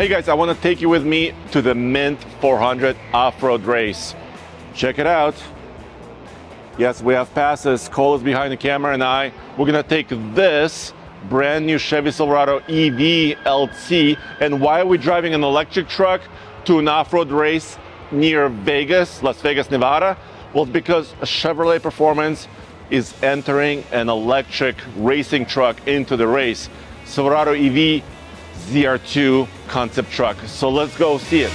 Hey guys, I want to take you with me to the Mint 400 off-road race. Check it out. Yes, we have passes. Cole is behind the camera and we're gonna take this brand new Chevy Silverado EV LT. And why are we driving an electric truck to an off-road race near Vegas, Las Vegas, Nevada? Well, it's because Chevrolet Performance is entering an electric racing truck into the race. Silverado EV ZR2 concept truck. So let's go see it.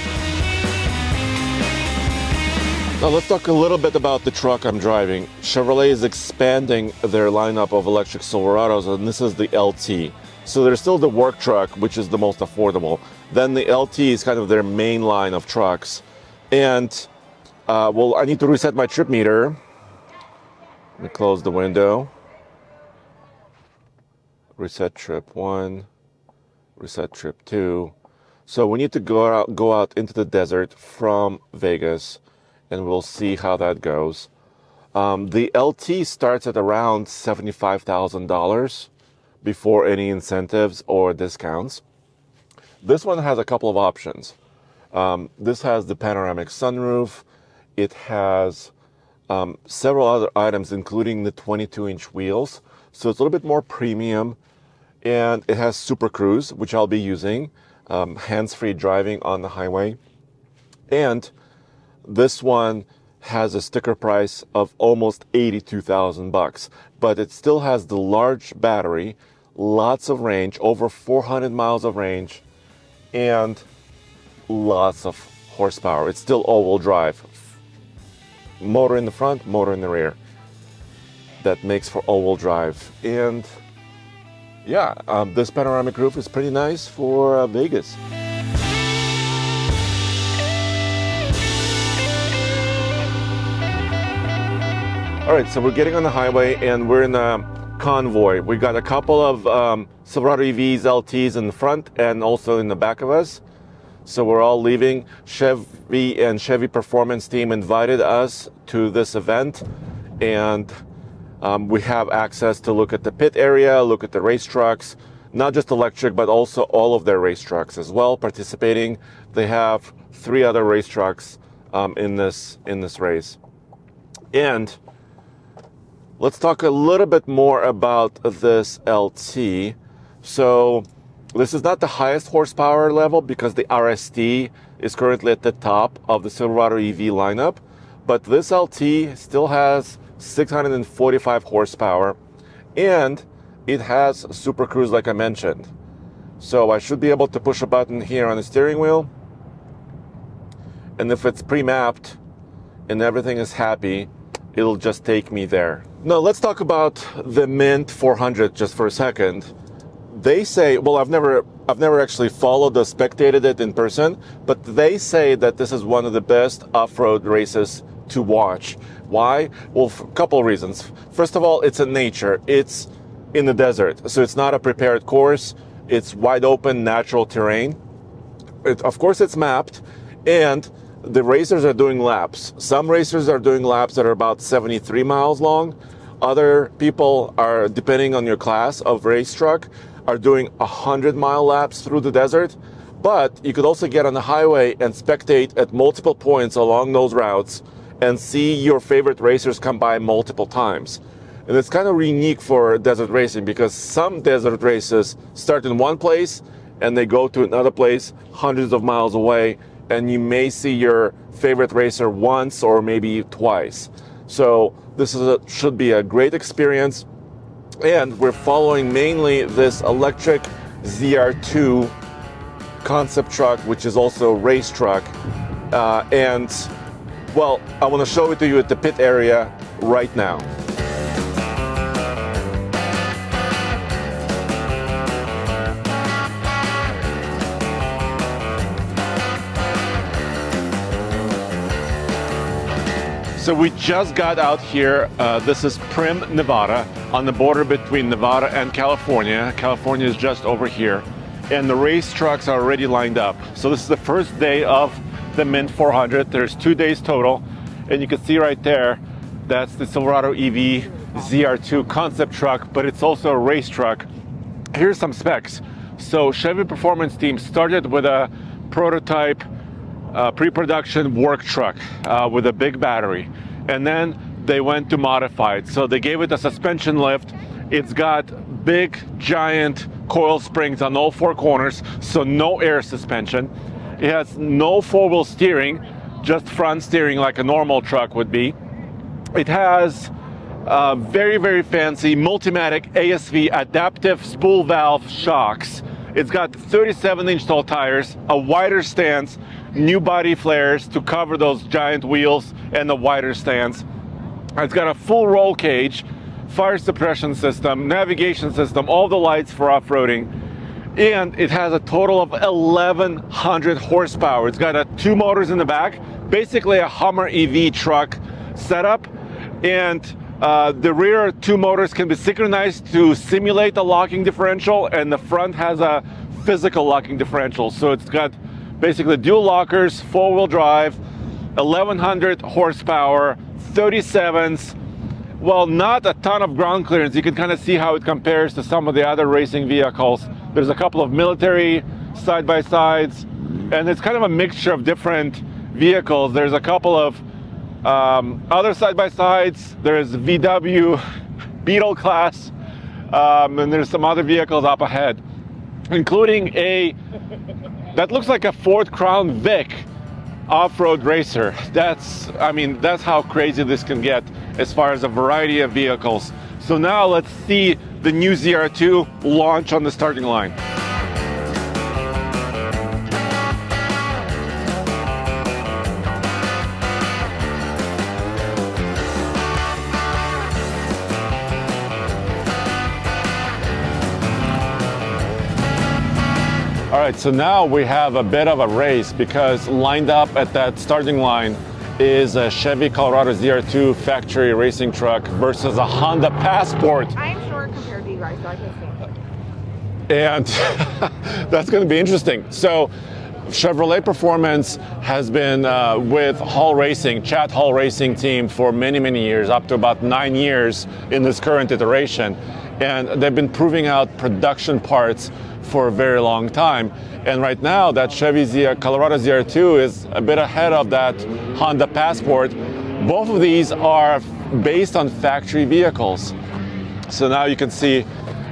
Now let's talk a little bit about the truck I'm driving. Chevrolet is expanding their lineup of electric Silverados, and this is the LT. So there's still the work truck, which is the most affordable. Then the LT is kind of their main line of trucks. And well, I need to reset my trip meter. Let me close the window. Reset trip 1. Reset trip 2. So we need to go out into the desert from Vegas, and we'll see how that goes. The LT starts at around $75,000 before any incentives or discounts. This one has a couple of options. This has the panoramic sunroof. It has several other items, including the 22-inch wheels. So it's a little bit more premium. And it has Super Cruise, which I'll be using, hands-free driving on the highway. And this one has a sticker price of almost $82,000, but it still has the large battery, lots of range, over 400 miles of range, and lots of horsepower. It's still all-wheel drive. Motor in the front, motor in the rear. That makes for all-wheel drive. And yeah, this panoramic roof is pretty nice for Vegas. All right, so we're getting on the highway and we're in a convoy. We got a couple of Silverado EVs, LTs in the front and also in the back of us. So we're all leaving. Chevy and Chevy Performance team invited us to this event, and we have access to look at the pit area, look at the race trucks, not just electric, but also all of their race trucks as well participating. They have 3 other race trucks in this race. And let's talk a little bit more about this LT. So this is not the highest horsepower level because the RST is currently at the top of the Silverado EV lineup, but this LT still has 645 horsepower, and it has Super Cruise like I mentioned. So I should be able to push a button here on the steering wheel, and if it's pre-mapped and everything is happy, it'll just take me there. Now let's talk about the Mint 400 just for a second. They say, well, I've never actually followed or spectated it in person, but they say that this is one of the best off-road races to watch. Why? Well, for a couple of reasons. First of all, it's in nature. It's in the desert, so it's not a prepared course. It's wide open, natural terrain. Of course, it's mapped, and the racers are doing laps. Some racers are doing laps that are about 73 miles long. Other people are, depending on your class of race truck, are doing 100-mile laps through the desert. But you could also get on the highway and spectate at multiple points along those routes and see your favorite racers come by multiple times. And it's kind of unique for desert racing because some desert races start in one place and they go to another place hundreds of miles away, and you may see your favorite racer once or maybe twice. So this should be a great experience. And we're following mainly this electric ZR2 concept truck, which is also a race truck. And well, I want to show it to you at the pit area right now. So we just got out here. This is Primm, Nevada, on the border between Nevada and California. California is just over here. And the race trucks are already lined up. So this is the first day of the Mint 400. There's 2 days total. And you can see right there, that's the Silverado EV ZR2 concept truck, but it's also a race truck. Here's some specs. So Chevy Performance team started with a prototype, pre-production work truck with a big battery. And then they went to modify it. So they gave it a suspension lift. It's got big, giant coil springs on all four corners, so no air suspension. It has no four-wheel steering, just front steering like a normal truck would be. It has very, very fancy Multimatic ASV adaptive spool valve shocks. It's got 37-inch tall tires, a wider stance, new body flares to cover those giant wheels, and a wider stance. It's got a full roll cage, fire suppression system, navigation system, all the lights for off-roading, and it has a total of 1,100 horsepower. It's got 2 motors in the back, basically a Hummer EV truck setup, and the rear 2 motors can be synchronized to simulate a locking differential, and the front has a physical locking differential. So it's got basically dual lockers, 4-wheel drive, 1,100 horsepower, 37s. Well, not a ton of ground clearance. You can kind of see how it compares to some of the other racing vehicles. There's a couple of military side-by-sides, and it's kind of a mixture of different vehicles. There's a couple of other side-by-sides. There's VW Beetle class, and there's some other vehicles up ahead, including that looks like a Ford Crown Vic off-road racer. That's how crazy this can get as far as a variety of vehicles. So now let's see the new ZR2 launch on the starting line. All right, so now we have a bit of a race because lined up at that starting line is a Chevy Colorado ZR2 factory racing truck versus a Honda Passport. I'm short compared to you guys, so I can see. And that's going to be interesting. So Chevrolet Performance has been with Hall Racing, Chat Hall Racing team for many, many years, up to about 9 years in this current iteration. And they've been proving out production parts for a very long time. And right now, that Chevy Colorado ZR2 is a bit ahead of that Honda Passport. Both of these are based on factory vehicles. So now you can see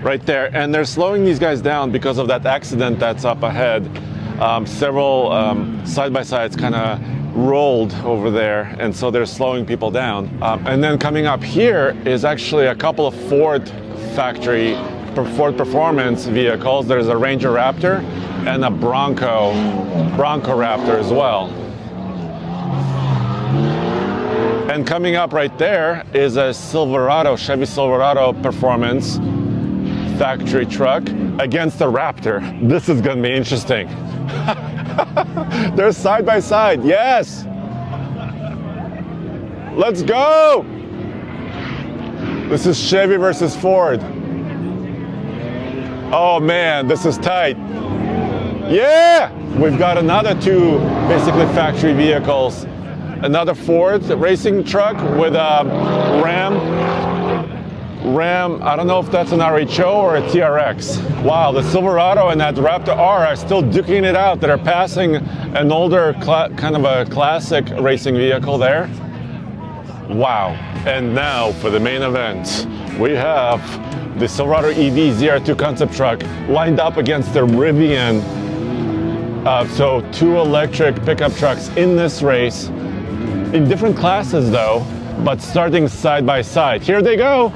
right there, and they're slowing these guys down because of that accident that's up ahead. Several side-by-sides kind of rolled over there, and so they're slowing people down. And then coming up here is actually a couple of Ford Performance vehicles. There's a Ranger Raptor and a Bronco Raptor as well. And coming up right there is a Chevy Silverado Performance factory truck against the Raptor. This is going to be interesting. They're side by side. Yes. Let's go. This is Chevy versus Ford. Oh man, this is tight. Yeah! We've got another 2 basically factory vehicles. Another Ford racing truck with a Ram, I don't know if that's an RHO or a TRX. Wow, the Silverado and that Raptor R are still duking it out. They're passing an older kind of a classic racing vehicle there. Wow. And now for the main event, we have the Silverado EV ZR2 concept truck lined up against the Rivian. So 2 electric pickup trucks in this race, in different classes though, but starting side by side. Here they go.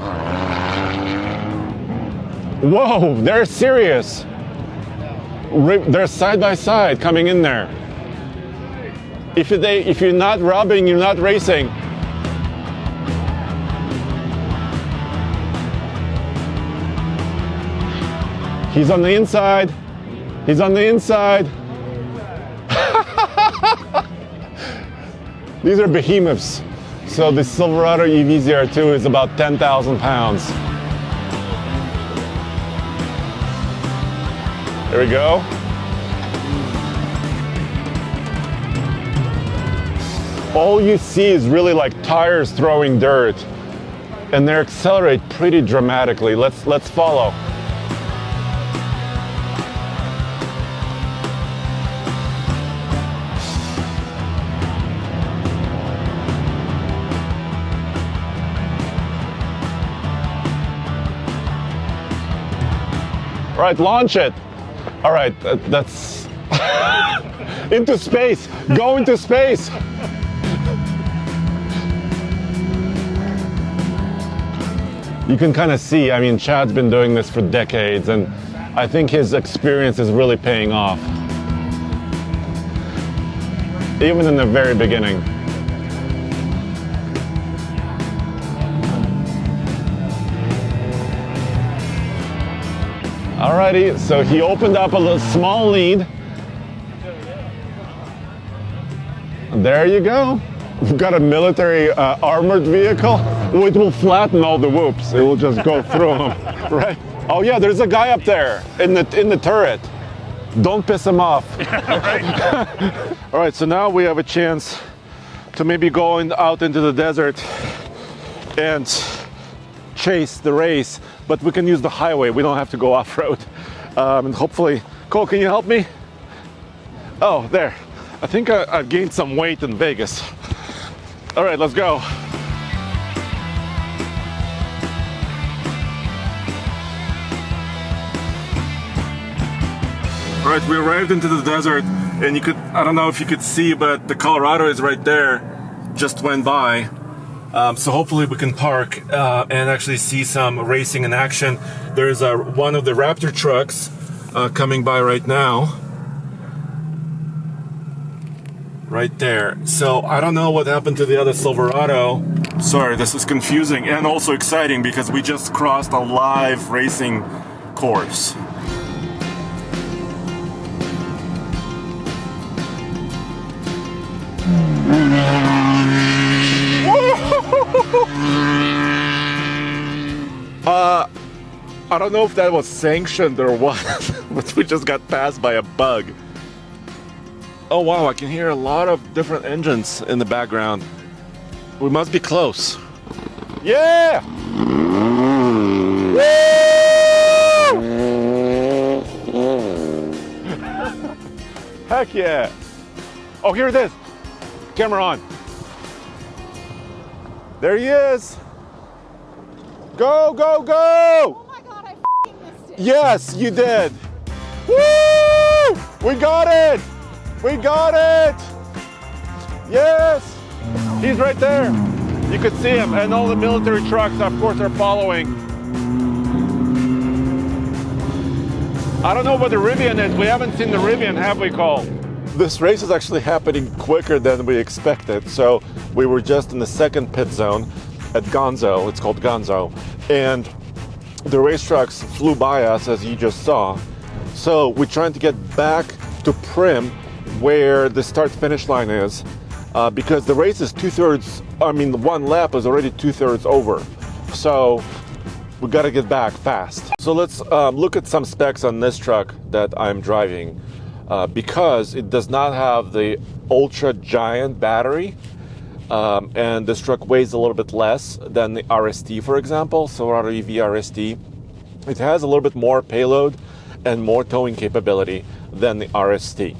Whoa, they're serious. They're side by side coming in there. If you're not rubbing, you're not racing. He's on the inside. He's on the inside. These are behemoths. So the Silverado EV ZR2 is about 10,000 pounds. There we go. All you see is really like tires throwing dirt, and they accelerate pretty dramatically. Let's follow. right, launch it. All right, that's into space. Go into space. You can kind of see, I mean, Chad's been doing this for decades, and I think his experience is really paying off. Even in the very beginning. Alrighty, so he opened up a little small lead. There you go. We've got a military armored vehicle. It will flatten all the whoops. It will just go through them, right? Oh yeah, there's a guy up there in the turret. Don't piss him off. All right, so now we have a chance to maybe go out into the desert and chase the race, but we can use the highway. We don't have to go off-road. And hopefully, Cole, can you help me? Oh, there. I think I've gained some weight in Vegas. All right, let's go. All right, we arrived into the desert, and I don't know if you could see, but the Colorado is right there, just went by. So hopefully we can park and actually see some racing in action. There's one of the Raptor trucks coming by right now. Right there. So I don't know what happened to the other Silverado. Sorry, this is confusing and also exciting because we just crossed a live racing course. I don't know if that was sanctioned or what, but we just got passed by a bug. Oh wow, I can hear a lot of different engines in the background. We must be close. Yeah! Heck yeah! Oh, here it is. Camera on. There he is. Go, go, go! Oh my God, I f***ing missed it. Yes, you did. Woo! We got it! We got it! Yes! He's right there. You could see him, and all the military trucks, of course, are following. I don't know what the Rivian is. We haven't seen the Rivian, have we, Cole? This race is actually happening quicker than we expected. So we were just in the second pit zone at Gonzo. It's called Gonzo. And the race trucks flew by us, as you just saw. So we're trying to get back to Prim, where the start-finish line is, because the race is one lap is already 2/3 over. So we got to get back fast. So let's look at some specs on this truck that I'm driving, because it does not have the ultra giant battery, and this truck weighs a little bit less than the RST, for example, Silverado EV RST. It has a little bit more payload and more towing capability than the RST.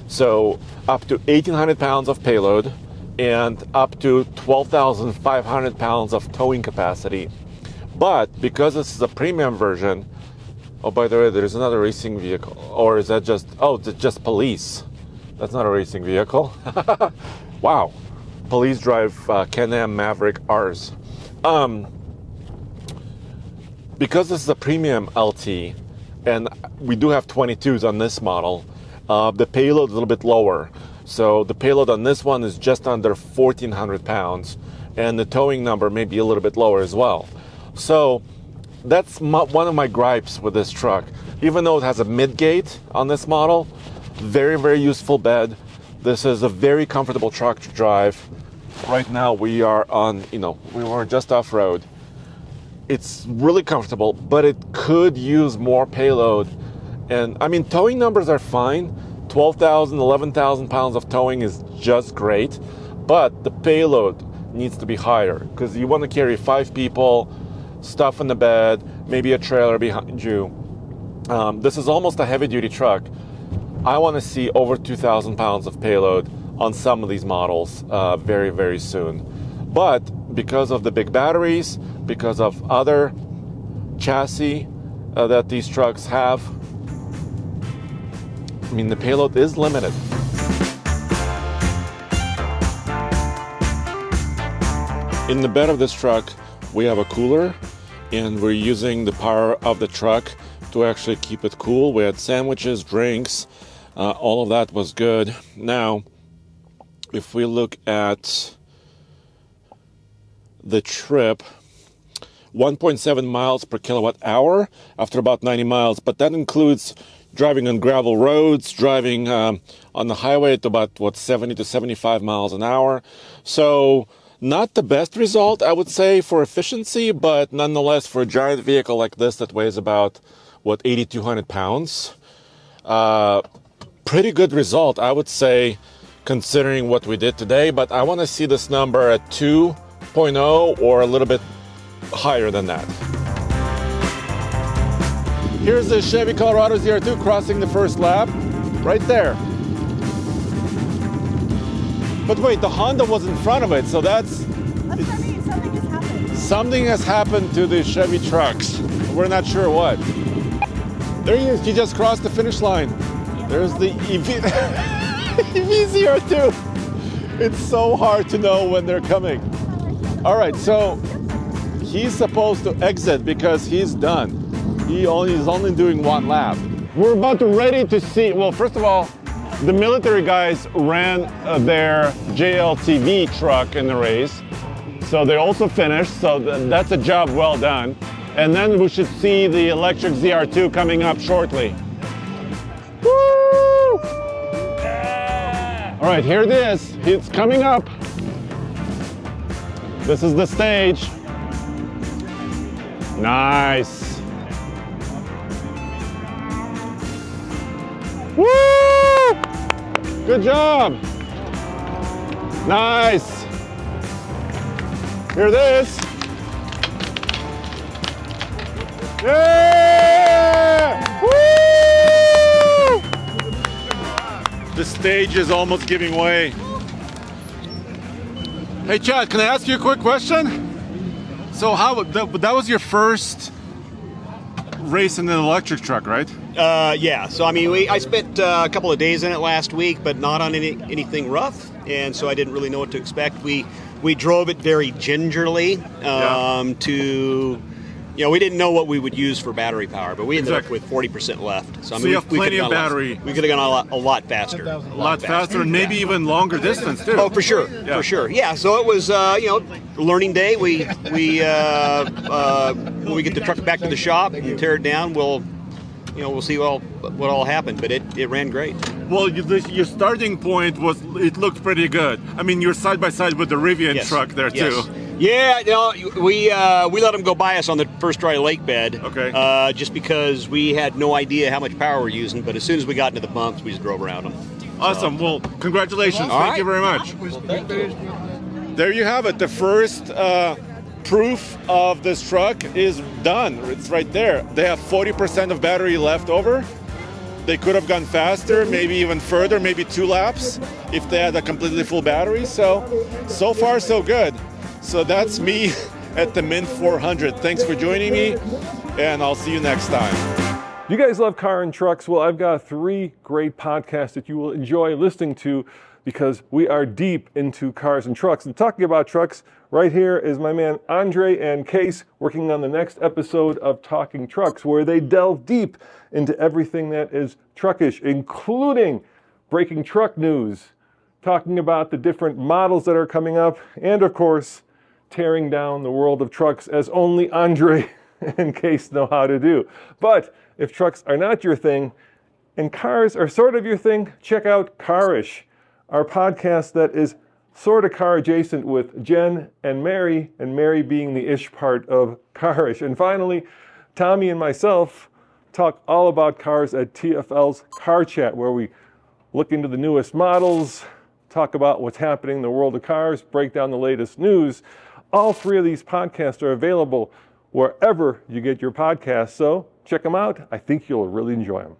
So up to 1,800 pounds of payload and up to 12,500 pounds of towing capacity. But because this is a premium version, oh, by the way, there's another racing vehicle. Or is that just, it's just police. That's not a racing vehicle. Wow. Police drive Can-Am Maverick R's. Because this is a premium LT, and we do have 22s on this model, the payload is a little bit lower. So the payload on this one is just under 1,400 pounds, and the towing number may be a little bit lower as well. So that's one of my gripes with this truck. Even though it has a mid-gate on this model, very, very useful bed. This is a very comfortable truck to drive. Right now we are on, we were just off-road. It's really comfortable, but it could use more payload. And I mean, towing numbers are fine. 12,000, 11,000 pounds of towing is just great, but the payload needs to be higher because you want to carry 5 people, stuff in the bed, maybe a trailer behind you. This is almost a heavy-duty truck. I want to see over 2,000 pounds of payload on some of these models very, very soon. But because of the big batteries, because of other chassis that these trucks have. I mean, the payload is limited. In the bed of this truck, we have a cooler, and we're using the power of the truck to actually keep it cool. We had sandwiches, drinks, all of that was good. Now, if we look at the trip, 1.7 miles per kilowatt hour after about 90 miles, but that includes driving on gravel roads, driving on the highway at about 70 to 75 miles an hour. So not the best result, I would say, for efficiency, but nonetheless, for a giant vehicle like this that weighs about 8,200 pounds, pretty good result, I would say, considering what we did today. But I want to see this number at 2.0 or a little bit higher than that. Here's the Chevy Colorado ZR2 crossing the first lap, right there. But wait, the Honda was in front of it, so that's... Something has happened. Something has happened to the Chevy trucks. We're not sure what. There he is, he just crossed the finish line. There's the EV, EV ZR2. It's so hard to know when they're coming. All right, so he's supposed to exit because he's done. He's only doing one lap. We're about to ready to see, well, first of all, the military guys ran their JLTV truck in the race. So they also finished, so that's a job well done. And then we should see the electric ZR2 coming up shortly. Woo! All right, here it is. It's coming up. This is the stage. Nice. Woo! Good job. Nice. Here it is. Yeah! Woo! The stage is almost giving way. Hey Chad, can I ask you a quick question? So that was your first race in an electric truck, right? Yeah. So I mean, I spent a couple of days in it last week, but not on anything rough, and so I didn't really know what to expect. We drove it very gingerly to. You know, we didn't know what we would use for battery power, but we ended up with 40% left. So I mean, you have plenty of battery. We could have gone a lot faster. A lot faster, and maybe even longer distance too. Oh, for sure, for sure. Yeah. So it was, learning day. We when we get the truck back to the shop and tear it down, we'll see what all happened. But it ran great. Well, your starting point it looked pretty good. I mean, you're side by side with the Rivian truck there too. Yeah, we let them go by us on the first dry lake bed. Okay. Just because we had no idea how much power we're using, but as soon as we got into the bumps, we just drove around them. Awesome. So. Well, congratulations. Thank you very much. Well, thank you. There you have it. The first proof of this truck is done. It's right there. They have 40% of battery left over. They could have gone faster, maybe even further, maybe 2 laps if they had a completely full battery. So far, so good. So that's me at the Mint 400. Thanks for joining me, and I'll see you next time. You guys love car and trucks? Well, I've got 3 great podcasts that you will enjoy listening to because we are deep into cars and trucks. And talking about trucks, right here is my man Andre and Case working on the next episode of Talking Trucks, where they delve deep into everything that is truckish, including breaking truck news, talking about the different models that are coming up, and of course, tearing down the world of trucks as only Andre and Case know how to do. But if trucks are not your thing and cars are sort of your thing, check out Carish, our podcast that is sort of car adjacent with Jen and Mary being the ish part of Carish. And finally, Tommy and myself talk all about cars at TFL's Car Chat, where we look into the newest models, talk about what's happening in the world of cars, break down the latest news. All 3 of these podcasts are available wherever you get your podcasts, so check them out. I think you'll really enjoy them.